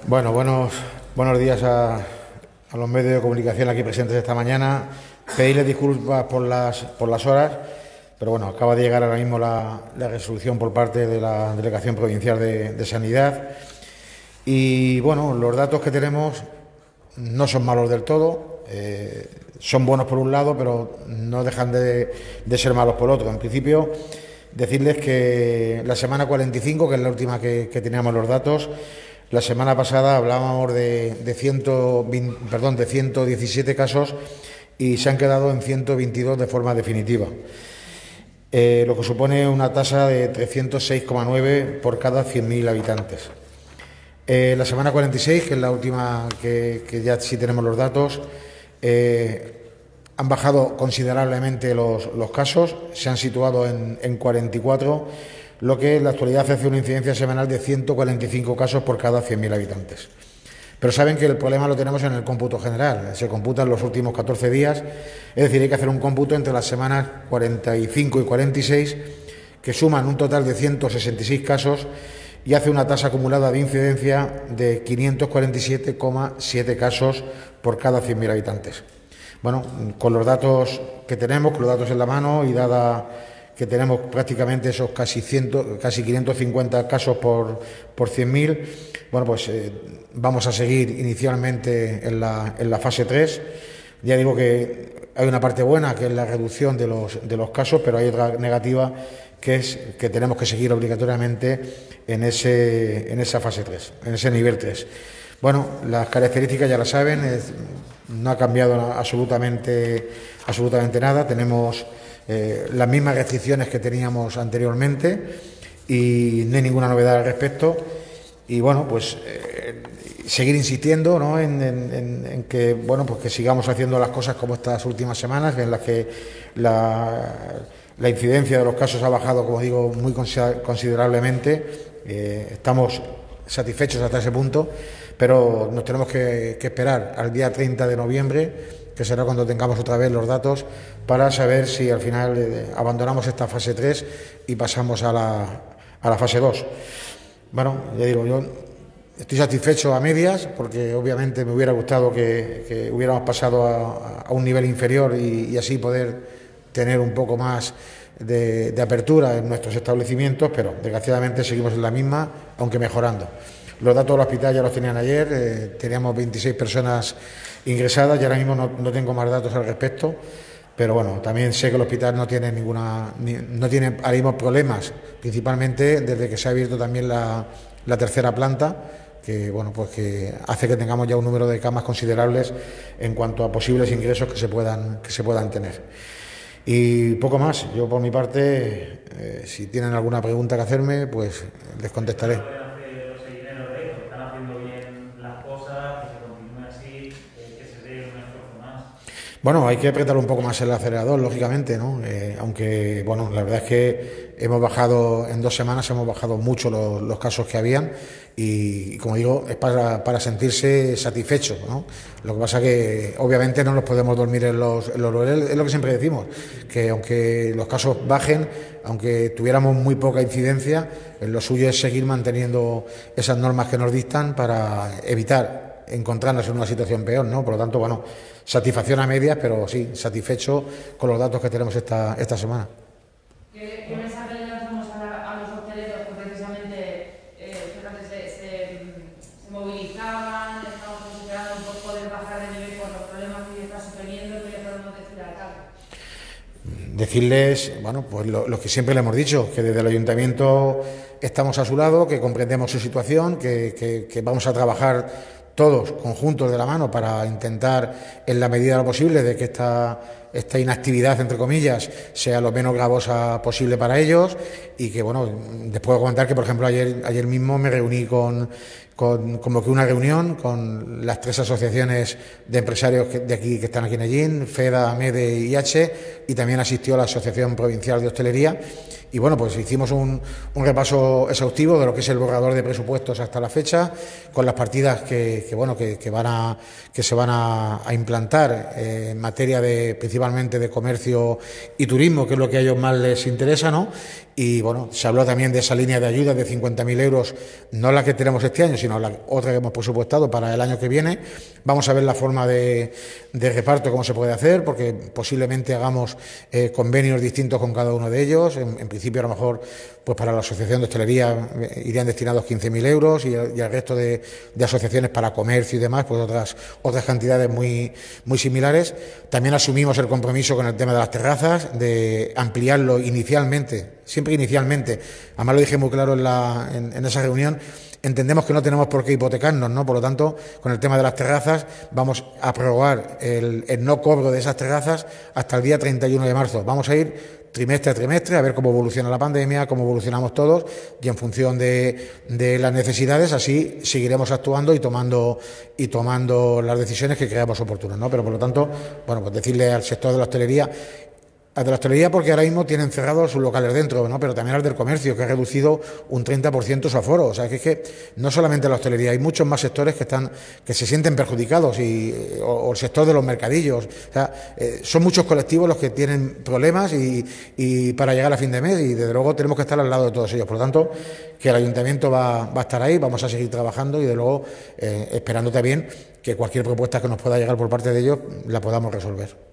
Bueno, buenos días a los medios de comunicación aquí presentes esta mañana. Pedirles disculpas por las horas, pero bueno, acaba de llegar ahora mismo la resolución por parte de la Delegación Provincial de Sanidad. Y bueno, los datos que tenemos no son malos del todo, son buenos por un lado, pero no dejan de ser malos por otro. En principio, decirles que la semana 45, que es la última que teníamos los datos, la semana pasada hablábamos de 117 casos y se han quedado en 122 de forma definitiva, lo que supone una tasa de 306,9 por cada 100.000 habitantes. La semana 46, que es la última que ya sí tenemos los datos, han bajado considerablemente los casos, se han situado en 44, lo que en la actualidad hace una incidencia semanal de 145 casos por cada 100.000 habitantes. Pero saben que el problema lo tenemos en el cómputo general, se computan los últimos 14 días, es decir, hay que hacer un cómputo entre las semanas 45 y 46, que suman un total de 166 casos y hace una tasa acumulada de incidencia de 547,7 casos por cada 100.000 habitantes. Bueno, con los datos que tenemos, con los datos en la mano y dada que tenemos prácticamente esos casi 550 casos por 100.000, bueno, pues vamos a seguir inicialmente en la fase 3. Ya digo que hay una parte buena, que es la reducción de los casos, pero hay otra negativa, que es que tenemos que seguir obligatoriamente en esa fase 3, en ese nivel 3. Bueno, las características ya las saben, no ha cambiado absolutamente nada. Tenemos las mismas restricciones que teníamos anteriormente y no hay ninguna novedad al respecto. Y bueno, pues seguir insistiendo, ¿no?, en que bueno, pues que sigamos haciendo las cosas como estas últimas semanas, en las que la incidencia de los casos ha bajado, como digo, muy considerablemente. Estamos satisfechos hasta ese punto, pero nos tenemos que esperar al día 30 de noviembre, que será cuando tengamos otra vez los datos, para saber si al final abandonamos esta fase 3 y pasamos a la fase 2. Bueno, ya digo, yo estoy satisfecho a medias, porque obviamente me hubiera gustado que hubiéramos pasado a un nivel inferior y así poder tener un poco más de apertura en nuestros establecimientos, pero desgraciadamente seguimos en la misma, aunque mejorando. Los datos del hospital ya los tenían ayer, teníamos 26 personas ingresadas y ahora mismo no tengo más datos al respecto, pero bueno, también sé que el hospital no tiene ahora mismo problemas, principalmente desde que se ha abierto también la tercera planta, que bueno, pues que hace que tengamos ya un número de camas considerables en cuanto a posibles ingresos que se puedan tener. Y poco más. Yo por mi parte, si tienen alguna pregunta que hacerme, pues les contestaré. Bueno, hay que apretar un poco más el acelerador, lógicamente, ¿no? Aunque, bueno, la verdad es que en 2 semanas hemos bajado mucho los casos que habían y como digo, es para sentirse satisfecho, ¿no? Lo que pasa que, obviamente, no nos podemos dormir en los laureles, es lo que siempre decimos, que aunque los casos bajen, aunque tuviéramos muy poca incidencia, lo suyo es seguir manteniendo esas normas que nos dictan para evitar encontrarnos en una situación peor, ¿no? Por lo tanto, bueno, satisfacción a medias, pero sí, satisfecho con los datos que tenemos esta semana. ¿Qué mensaje le lanzamos a los hosteleros que precisamente se movilizaban, estaban considerando un poco poder bajar de nivel por los problemas que está suponiendo? ¿Qué le podemos decir al alcalde? Decirles, bueno, pues lo que siempre le hemos dicho, que desde el ayuntamiento estamos a su lado, que comprendemos su situación, que vamos a trabajar todos conjuntos de la mano para intentar, en la medida de lo posible, de que esta inactividad, entre comillas, sea lo menos gravosa posible para ellos y que, bueno, les puedo comentar que, por ejemplo, ayer mismo me reuní convoqué una reunión con las 3 asociaciones de empresarios de aquí que están aquí en Hellín, FEDA, MEDE y IH, y también asistió la Asociación Provincial de Hostelería. Y bueno, pues hicimos un repaso exhaustivo de lo que es el borrador de presupuestos hasta la fecha, con las partidas que se van a implantar en materia de principalmente principalmente de comercio y turismo, que es lo que a ellos más les interesa, ¿no? Y bueno, se habló también de esa línea de ayuda de 50.000 euros, no la que tenemos este año, sino la otra que hemos presupuestado para el año que viene. Vamos a ver la forma de reparto, cómo se puede hacer, porque posiblemente hagamos convenios distintos con cada uno de ellos. En principio, a lo mejor, pues para la Asociación de Hostelería irían destinados 15.000 euros y el resto de asociaciones para comercio y demás, pues otras cantidades muy similares. También asumimos el compromiso con el tema de las terrazas, de ampliarlo inicialmente, siempre inicialmente, además lo dije muy claro en esa reunión. Entendemos que no tenemos por qué hipotecarnos, ¿no? Por lo tanto, con el tema de las terrazas, vamos a prorrogar el no cobro de esas terrazas hasta el día 31 de marzo. Vamos a ir trimestre a trimestre a ver cómo evoluciona la pandemia, cómo evolucionamos todos, y en función de las necesidades, así seguiremos actuando y tomando las decisiones que creamos oportunas, ¿no? Pero por lo tanto, bueno, pues decirle al sector de la hostelería, porque ahora mismo tienen cerrados sus locales dentro, ¿no? Pero también al del comercio, que ha reducido un 30% su aforo. O sea, que es que no solamente la hostelería, hay muchos más sectores que se sienten perjudicados, o el sector de los mercadillos. O sea, son muchos colectivos los que tienen problemas y para llegar a fin de mes, y desde luego tenemos que estar al lado de todos ellos. Por lo tanto, que el ayuntamiento va a estar ahí, vamos a seguir trabajando y desde luego esperando también que cualquier propuesta que nos pueda llegar por parte de ellos la podamos resolver.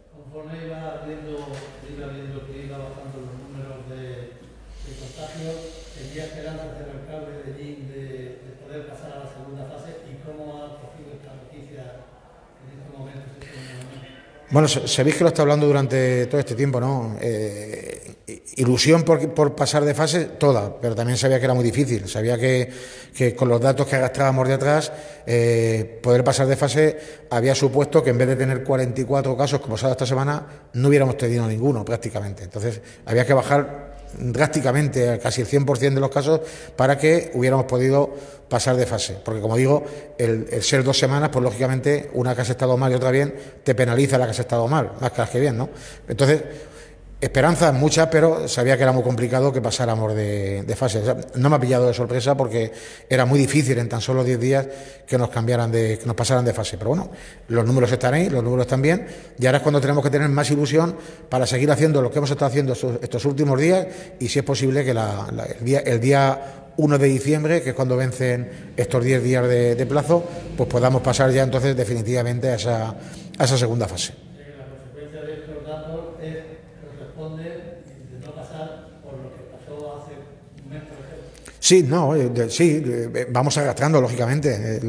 Bueno, sabéis que lo está hablando durante todo este tiempo, ¿no? Ilusión por pasar de fase, toda, pero también sabía que era muy difícil. Sabía que con los datos que arrastrábamos de atrás, poder pasar de fase había supuesto que en vez de tener 44 casos como se ha dado esta semana, no hubiéramos tenido ninguno prácticamente. Entonces, había que bajar drásticamente a casi el 100% de los casos para que hubiéramos podido pasar de fase, porque como digo, el ser 2 semanas, pues lógicamente una que has estado mal y otra bien, te penaliza la que has estado mal, más que las que bien, ¿no? Entonces, esperanzas muchas, pero sabía que era muy complicado que pasáramos de fase. O sea, no me ha pillado de sorpresa porque era muy difícil en tan solo 10 días que nos pasaran de fase. Pero bueno, los números están ahí, los números están bien, y ahora es cuando tenemos que tener más ilusión para seguir haciendo lo que hemos estado haciendo estos últimos días, y si es posible que el día 1 de diciembre, que es cuando vencen estos 10 días de plazo, pues podamos pasar ya entonces definitivamente a esa segunda fase. Sí, no, sí, vamos arrastrando, lógicamente.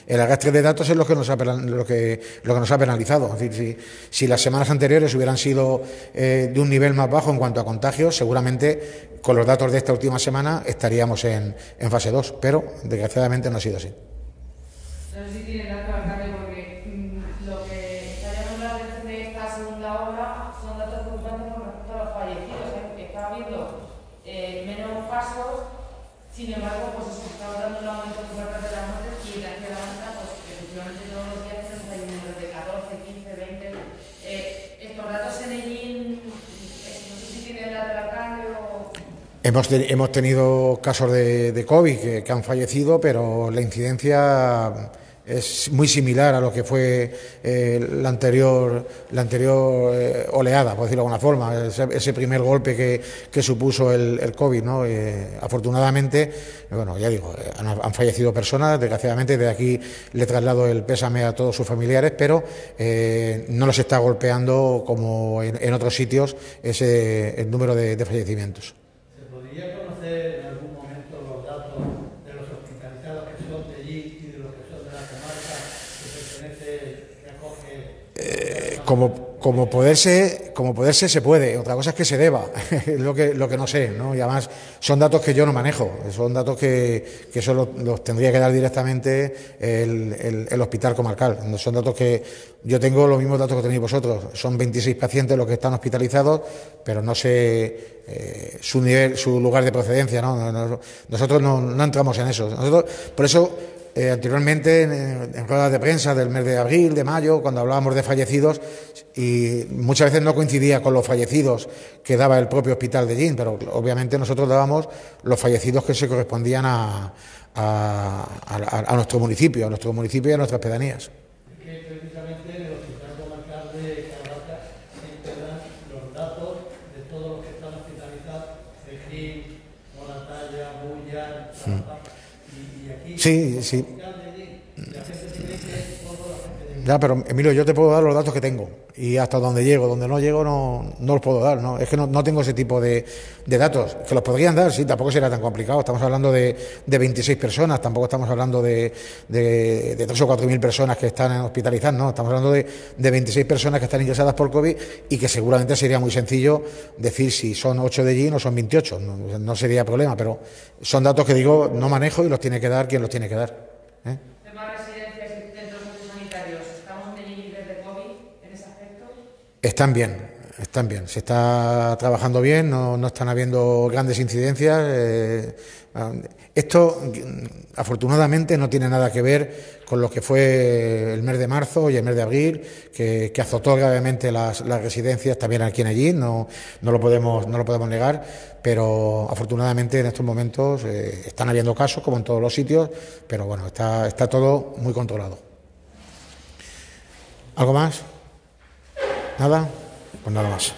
El arrastre de datos es lo que nos ha penalizado. Es decir, si las semanas anteriores hubieran sido de un nivel más bajo en cuanto a contagios, seguramente con los datos de esta última semana estaríamos en fase 2, pero desgraciadamente no ha sido así. No sé si tiene datos, alcalde, porque lo que está llamando la atención de esta segunda ola son datos preocupantes con respecto a los fallecidos. Está habiendo menos casos. Sin embargo, pues se está dando un aumento por parte de las muertes, y la ciudadanía, pues efectivamente todos los días tenemos ahí números de 14, 15, 20. Estos datos en Ellín, no sé si tienen datos del alcalde o... Hemos tenido casos de COVID que han fallecido, pero la incidencia es muy similar a lo que fue la anterior oleada, por decirlo de alguna forma, ese primer golpe que supuso el COVID, ¿no? Afortunadamente, bueno, ya digo, han fallecido personas, desgraciadamente desde aquí le traslado el pésame a todos sus familiares, pero no los está golpeando como en otros sitios el número de fallecimientos. ¿Se podría conocer en algún momento los datos de los hospitalizados que son de allí y de los que son de la comarca que acoge? Como poderse se puede, otra cosa es que se deba, es lo que no sé, ¿no? Y además son datos que yo no manejo, son datos que eso los tendría que dar directamente el hospital comarcal. Son datos que yo tengo, los mismos datos que tenéis vosotros, son 26 pacientes los que están hospitalizados, pero no sé su nivel, su lugar de procedencia, ¿no? Nosotros no entramos en eso. Por eso, anteriormente en ruedas de prensa del mes de abril, de mayo, cuando hablábamos de fallecidos, y muchas veces no coincidía con los fallecidos que daba el propio hospital de Ellín, pero obviamente nosotros dábamos los fallecidos que se correspondían a nuestro municipio y a nuestras pedanías. Es que precisamente el hospital comarcal de Caravaca siempre Sí, sí. Ya, pero Emilio, yo te puedo dar los datos que tengo y hasta donde llego, donde no llego no los puedo dar, ¿no? Es que no tengo ese tipo de datos, que los podrían dar, sí, tampoco será tan complicado. Estamos hablando de 26 personas, tampoco estamos hablando de 3 o 4 mil personas que están hospitalizadas, no, estamos hablando de 26 personas que están ingresadas por COVID y que seguramente sería muy sencillo decir si son 8 de allí o son 28, no sería problema, pero son datos que digo, no manejo y los tiene que dar quien los tiene que dar, ¿eh? Están bien, se está trabajando bien, no están habiendo grandes incidencias. Esto, afortunadamente, no tiene nada que ver con lo que fue el mes de marzo y el mes de abril, que azotó gravemente las residencias también aquí en allí, no lo podemos negar, pero afortunadamente en estos momentos están habiendo casos, como en todos los sitios, pero bueno, está todo muy controlado. ¿Algo más? ¿Nada? Pues nada más.